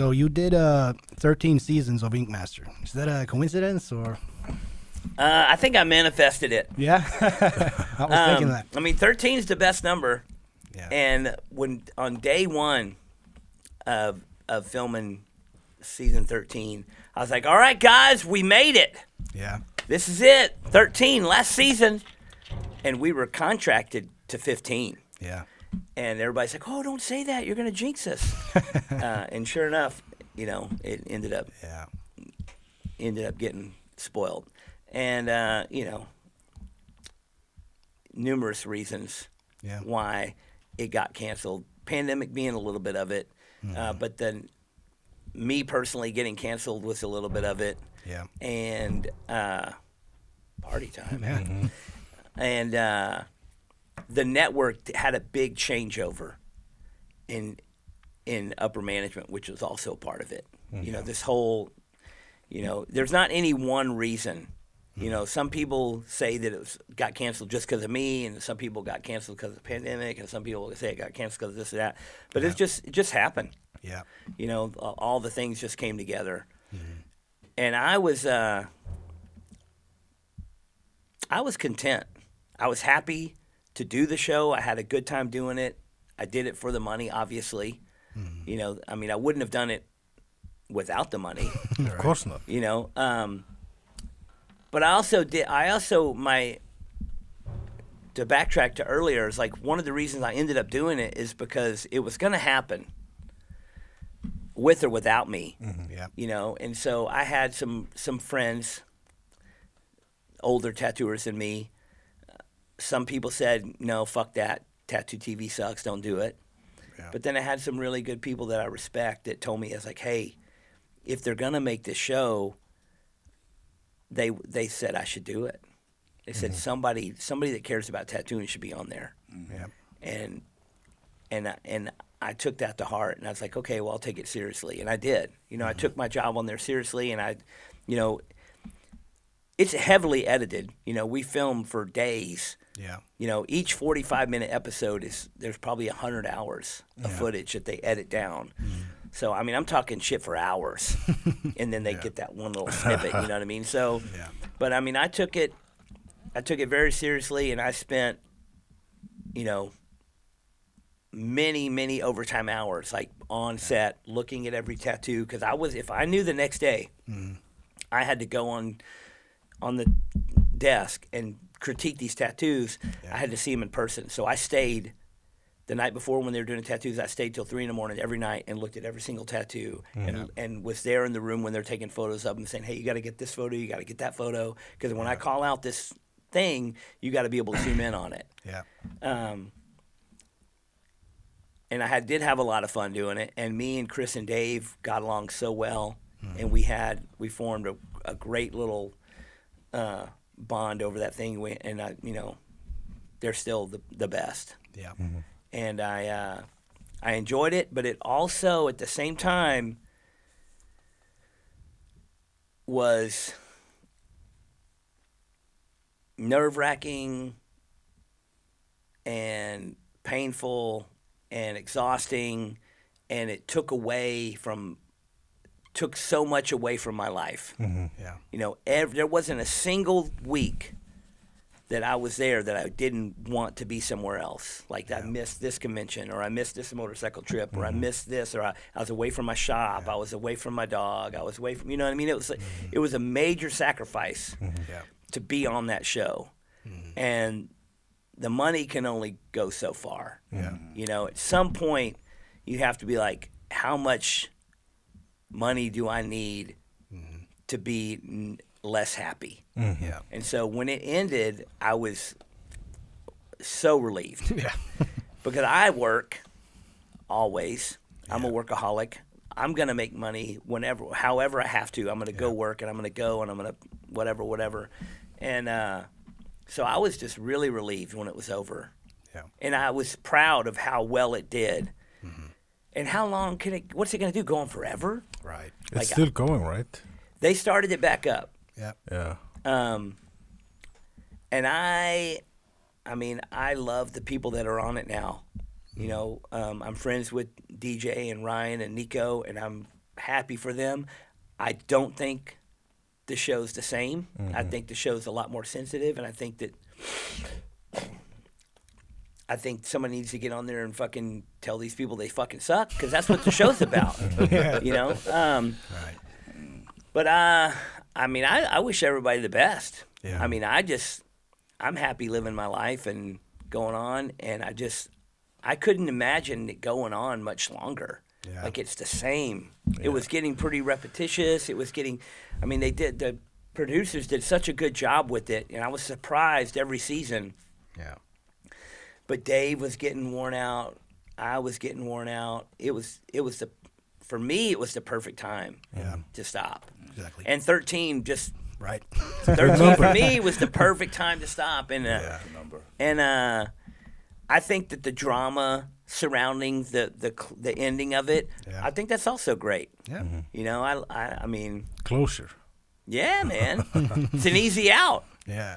So you did 13 seasons of Ink Master. Is that a coincidence or? I think I manifested it. Yeah, I was thinking that. I mean, 13 is the best number. Yeah. And when on day one of filming season 13, I was like, all right, guys, we made it. Yeah. This is it. 13, last season. And we were contracted to 15. Yeah. And everybody's like, oh, don't say that. You're going to jinx us. And sure enough, you know, it ended up getting spoiled. And, you know, numerous reasons why it got canceled. Pandemic being a little bit of it. But then me personally getting canceled was a little bit of it. Yeah. And party time. Yeah. Mm-hmm. And the network had a big changeover in upper management, which was also part of it. You know, this whole, you know, there's not any one reason. You know, some people say that it got canceled just because of me, and some people got canceled because of the pandemic, and some people say it got canceled because of this or that. But it just happened. Yeah. You know, all the things just came together. And I was content. I was happy to do the show. I had a good time doing it. I did it for the money, obviously. You know, I mean, I wouldn't have done it without the money. Of course not. You know, but I also to backtrack to earlier, is like one of the reasons I ended up doing it is because it was going to happen with or without me. Yeah. You know, and so I had some friends, older tattooers than me. Some people said, no, fuck that. Tattoo TV sucks. Don't do it. Yeah. But then I had some really good people that I respect that told me, I was like, hey, if they're going to make this show, they said I should do it. They said somebody that cares about tattooing should be on there. Yeah. And I took that to heart, and I was like, okay, well, I'll take it seriously. And I did. You know, I took my job on there seriously, and you know, it's heavily edited. You know, we film for days. Yeah. You know, each 45-minute episode there's probably 100 hours of footage that they edit down. So, I mean, I'm talking shit for hours, and then they get that one little snippet, you know what I mean? So, but I mean, I took it very seriously, and I spent, you know, many overtime hours, like on set, looking at every tattoo, because if I knew the next day, I had to go on the desk and critique these tattoos, I had to see them in person. So I stayed the night before when they were doing the tattoos. I stayed till 3 a.m. every night and looked at every single tattoo, and was there in the room when they're taking photos of them, saying, hey, you got to get this photo, you got to get that photo, because when I call out this thing, you got to be able to zoom in on it. Yeah. And I did have a lot of fun doing it, and me and Chris and Dave got along so well, and we formed a great little bond over that thing, and you know, they're still the best. Yeah. And I enjoyed it, but it also at the same time was nerve-wracking and painful and exhausting, and it took so much away from my life. Yeah. You know, there wasn't a single week that I was there that I didn't want to be somewhere else. Like I missed this convention, or I missed this motorcycle trip, or I missed this, or I was away from my shop, I was away from my dog, I was away from, you know what I mean? It was a major sacrifice to be on that show. And the money can only go so far. Yeah. You know, at some point you have to be like, how much money do I need to be less happy? Yeah. And so when it ended, I was so relieved. Yeah. Because I work always. I'm a workaholic. I'm going to make money however I have to. I'm going to go work, and I'm going to go, and I'm going to whatever. And so I was just really relieved when it was over. Yeah. And I was proud of how well it did. And how long what's it going to do? Go on forever? Right. It's still going, right? They started it back up. Yeah. Yeah. And I mean, I love the people that are on it now. You know, I'm friends with DJ and Ryan and Nico, and I'm happy for them. I don't think the show's the same. I think the show's a lot more sensitive, and I think someone needs to get on there and fucking tell these people they fucking suck, because that's what the show's about. You know? Right. But I mean, I wish everybody the best. Yeah. I mean, I'm happy living my life and going on, and I couldn't imagine it going on much longer. Yeah. Like, it's the same. It was getting pretty repetitious. I mean, the producers did such a good job with it, and I was surprised every season. Yeah. But Dave was getting worn out. I was getting worn out. For me, it was the perfect time to stop. Exactly. And 13 just... Right. 13 for me was the perfect time to stop. And I think that the drama surrounding the ending of it, I think that's also great. Yeah. You know, I mean... Closure. Yeah, man. It's an easy out. Yeah.